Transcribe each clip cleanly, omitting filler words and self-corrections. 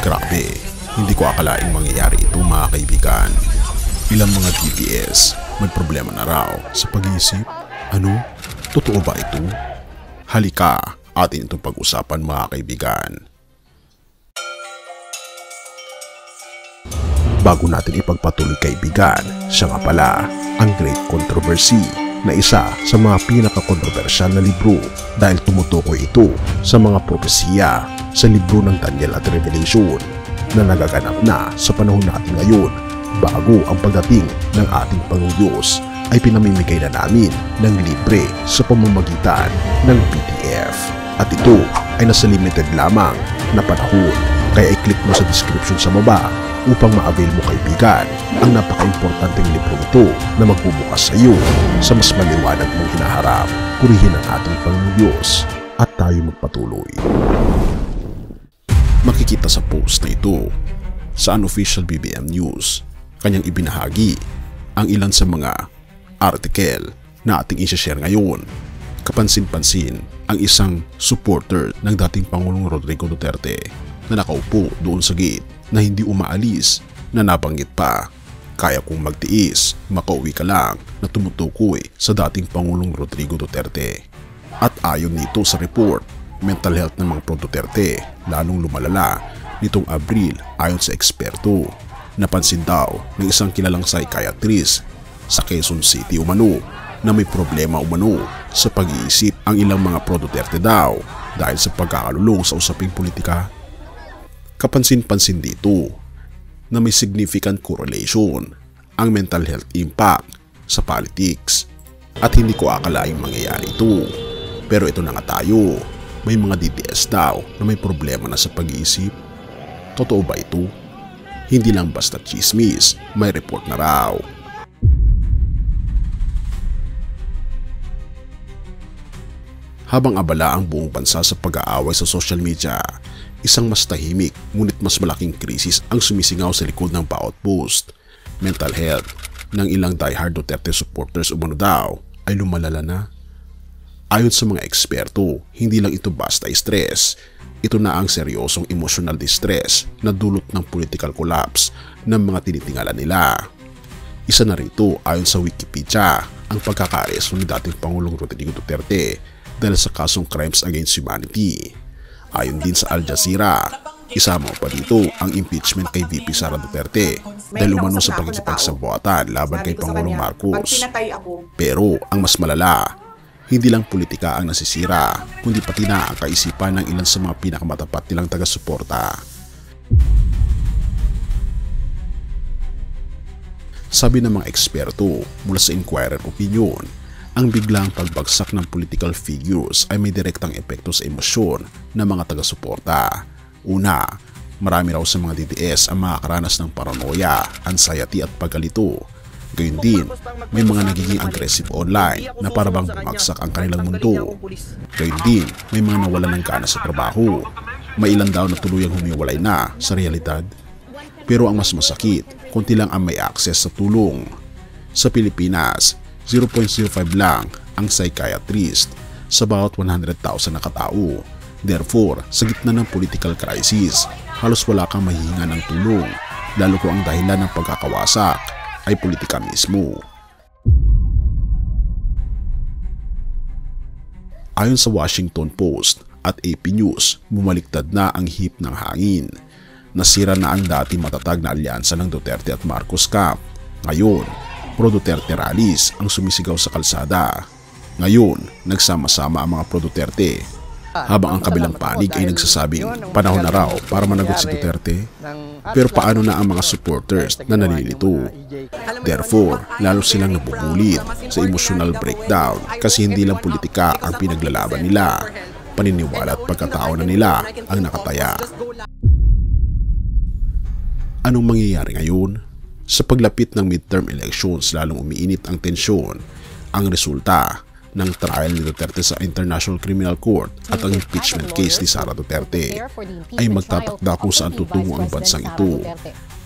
Grabe, hindi ko akalaing mangyayari ito mga kaibigan. Ilang mga DDS may problema na raw sa pag-iisip. Ano? Totoo ba ito? Halika, atin itong pag-usapan mga kaibigan. Bago natin ipagpatuloy kaibigan, siya nga pala ang Great Controversy na isa sa mga pinaka-kontrobersyal na libro dahil tumutukoy ito sa mga propesiya sa libro ng Daniel at Revelation na nagaganap na sa panahon natin ngayon bago ang pagdating ng ating Panginoong Diyos ay pinamimigay na namin ng libre sa pamamagitan ng PDF. At ito ay nasa limited lamang na panahon kaya i-click mo sa description sa baba upang ma-avail mo kaibigan ang napaka-importanteng libro ito na magbubukas sa iyo sa mas maliwanag mong hinaharap. Purihin ang ating Panginoong Diyos at tayo magpatuloy. Makikita sa post na ito sa unofficial BBM News, kanyang ibinahagi ang ilan sa mga article na ating i-share ngayon. Kapansin-pansin ang isang supporter ng dating Pangulong Rodrigo Duterte na nakaupo doon sa gate na hindi umaalis na nabanggit pa. Kaya kong magtiis, makauwi ka lang na tumutukoy sa dating Pangulong Rodrigo Duterte. At ayon nito sa report, mental health ng mga pro-Duterte lalong lumalala nitong Abril ayon sa eksperto. Napansin daw ng isang kilalang psychiatrist sa Quezon City umano na may problema umano sa pag-iisip ang ilang mga pro-Duterte daw dahil sa pagkakalulong sa usaping politika. Kapansin-pansin dito na may significant correlation ang mental health impact sa politics at hindi ko akalaing mangyayari ito. Pero ito na nga tayo, may mga DDS daw na may problema na sa pag-iisip. Totoo ba ito? Hindi lang basta chismis, may report na raw. Habang abala ang buong bansa sa pag-aaway sa social media, isang mas tahimik ngunit mas malaking krisis ang sumisingaw sa likod ng bawat post. Mental health ng ilang diehard Duterte supporters umano daw ay lumalala na. Ayon sa mga eksperto, hindi lang ito basta stress. Ito na ang seryosong emotional distress na dulot ng political collapse ng mga tinitingala nila. Isa na rito ayon sa Wikipedia ang pagkaka-aresto ni dating Pangulong Rodrigo Duterte dahil sa kasong crimes against humanity. Ayon din sa Al Jazeera, isama pa dito ang impeachment kay VP Sara Duterte dahil umano sa pagkikipagsabuatan laban kay Pangulong Marcos. Pero ang mas malala, hindi lang politika ang nasisira, kundi pati na ang kaisipan ng ilan sa mga pinakamatapat nilang taga-suporta. Sabi ng mga eksperto mula sa Inquirer Opinion, ang biglang pagbagsak ng political figures ay may direktang epekto sa emosyon ng mga taga-suporta. Una, marami raw sa mga DDS ang makakaranas ng paranoia, anxiety at pagkalito. Gayun din, may mga nagiging aggressive online na parabang bumagsak ang kanilang mundo. Gayun din, may mga nawalan ng gana sa trabaho. May ilan daw na tuluyang humiwalay na sa realidad. Pero ang mas masakit, konti lang ang may access sa tulong. Sa Pilipinas, 0.05 lang ang psychiatrist sa bawat 100,000 na katao. Therefore, sa gitna ng political crisis, halos wala kang mahihinga ng tulong, lalo kung ang dahilan ng pagkakawasak ay politika mismo. Ayon sa Washington Post at AP News, bumaliktad na ang hip ng hangin. Nasira na ang dati matatag na alyansa ng Duterte at Marcos camp. Ngayon, pro-Duterte rallies ang sumisigaw sa kalsada. Ngayon, nagsama-sama ang mga pro-Duterte. Habang ang kabilang panig ay nagsasabing panahon na raw para managot si Duterte. Pero paano na ang mga supporters na nalilito? Therefore, lalo silang nabubulit sa emotional breakdown kasi hindi lang politika ang pinaglalaban nila. Paniniwala at pagkatao na nila ang nakataya. Anong mangyayari ngayon? Sa paglapit ng midterm elections, lalong umiinit ang tensyon. Ang resulta ng trial ni Duterte sa International Criminal Court at ang impeachment case ni Sara Duterte ay magtatakda kung saan tutungo ang bansang ito.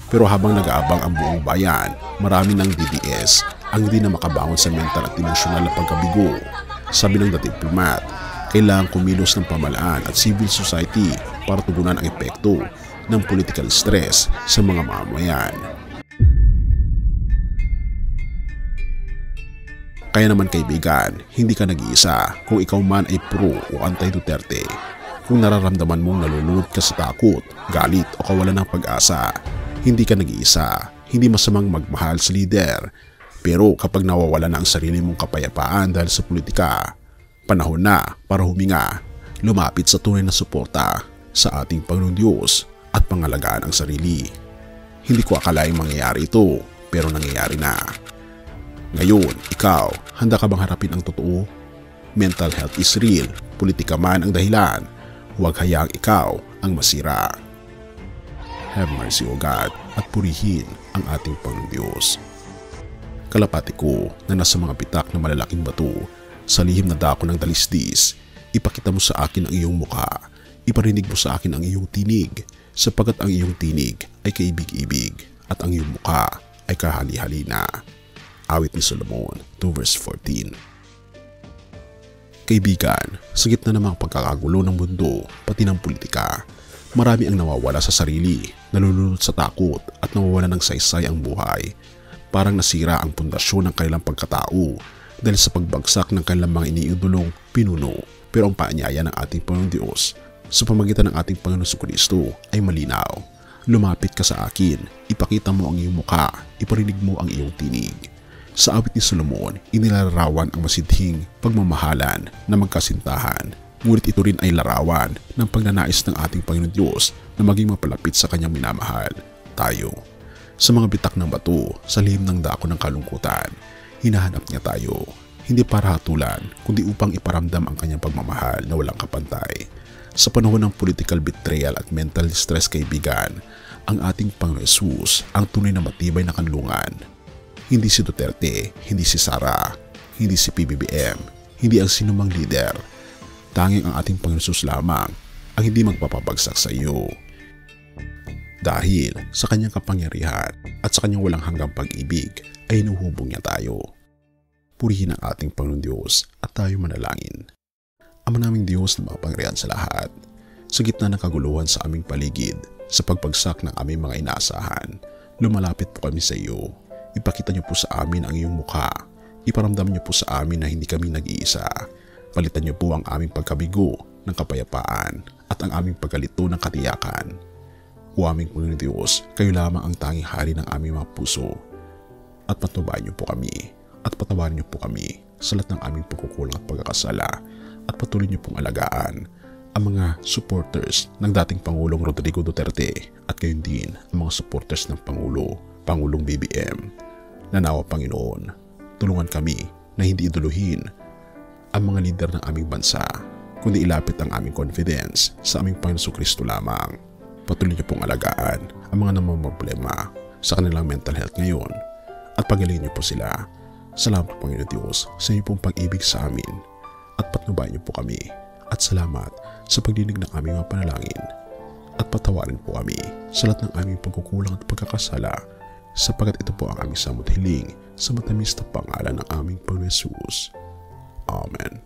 Pero habang nag-aabang ang buong bayan, marami ng DDS ang hindi na makabangon sa mental at emosyonal na pagkabigo. Sabi ng diplomat, kailangang kumilos ng pamahalaan at civil society para tugunan ang epekto ng political stress sa mga mamamayan. Kaya naman kaibigan, hindi ka nag-iisa kung ikaw man ay pro o anti-Duterte. Kung nararamdaman mong nalulunod ka sa takot, galit o kawalan ng pag-asa, hindi ka nag-iisa. Hindi masamang magmahal sa lider. Pero kapag nawawala na ang sarili mong kapayapaan dahil sa politika, panahon na para huminga, lumapit sa tunay na suporta sa ating Panginoong Diyos at pangalagaan ang sarili. Hindi ko akalaing mangyayari ito, pero nangyayari na. Ngayon, ikaw, handa ka bang harapin ang totoo? Mental health is real, politika man ang dahilan. Huwag hayaang ikaw ang masira. Have mercy, O God, at purihin ang ating Panginoong Diyos. Kalapati ko na nasa mga bitak na malalaking bato, sa lihim na dako ng dalisdis, ipakita mo sa akin ang iyong mukha, iparinig mo sa akin ang iyong tinig, sapagkat ang iyong tinig ay kaibig-ibig at ang iyong mukha ay kahali-hali na. Awit ni Solomon 2 verse 14. Kaibigan, sa gitna ng mga pagkakagulo ng mundo, pati ng politika, marami ang nawawala sa sarili, nalulunod sa takot at nawawala ng saysay ang buhay. Parang nasira ang pundasyon ng kanilang pagkatao dahil sa pagbagsak ng kanilang mga iniidolong pinuno. Pero ang paanyaya ng ating Panginoong Diyos sa pamagitan ng ating Panginoong Jesucristo ay malinaw. Lumapit ka sa akin, ipakita mo ang iyong mukha, iparinig mo ang iyong tinig. Sa awit ni Solomon, inilalarawan ang masidhing pagmamahalan na magkasintahan. Ngunit ito rin ay larawan ng pagnanais ng ating Panginoon Diyos na maging mapalapit sa kanyang minamahal, tayo. Sa mga bitak ng bato, sa lihim ng dako ng kalungkutan, hinahanap niya tayo. Hindi para hatulan, kundi upang iparamdam ang kanyang pagmamahal na walang kapantay. Sa panahon ng political betrayal at mental distress, kaibigan, ang ating Panginoon Jesus ang tunay na matibay na kanlungan. Hindi si Duterte, hindi si Sara, hindi si PBBM, hindi ang sinumang leader. Tanging ang ating Panginoon Jesus lamang ang hindi magpapabagsak sa iyo. Dahil sa kanyang kapangyarihan at sa kanyang walang hanggang pag-ibig ay inuhubog niya tayo. Purihin ang ating Panginoon Diyos at tayo manalangin. Ama naming Diyos na makapangyarihan sa lahat, sa gitna ng kaguluhan sa aming paligid, sa pagpagsak ng aming mga inaasahan, lumalapit po kami sa iyo. Ipakita niyo po sa amin ang iyong mukha. Iparamdam niyo po sa amin na hindi kami nag-iisa. Palitan niyo po ang aming pagkabigo ng kapayapaan at ang aming pagkalito ng katiyakan. O aming Panginoon Diyos, kayo lamang ang tanging hari ng aming mga puso. At patubayan niyo po kami at patawarin niyo po kami sa lahat ng aming pagkukulang at pagkakasala at patuloy niyo pong alagaan ang mga supporters ng dating Pangulong Rodrigo Duterte at gayon din ang mga supporters ng Pangulong BBM. Nanawa Panginoon, tulungan kami na hindi iduluhin ang mga lider ng aming bansa, kundi ilapit ang aming confidence sa aming Panginoon Jesucristo lamang. Patuloy niyo pong alagaan ang mga namamroblema sa kanilang mental health ngayon at pagalingin niyo po sila. Salamat po Panginoon Diyos sa iyong pong pag-ibig sa amin at patnubayan niyo po kami at salamat sa pagdinig ng aming mga panalangin at patawarin po kami sa lahat ng aming pagkukulang at pagkakasala sapagkat ito po ang aming samot hiling sa matamis na pangalan ng aming Panginoon Jesus. Amen.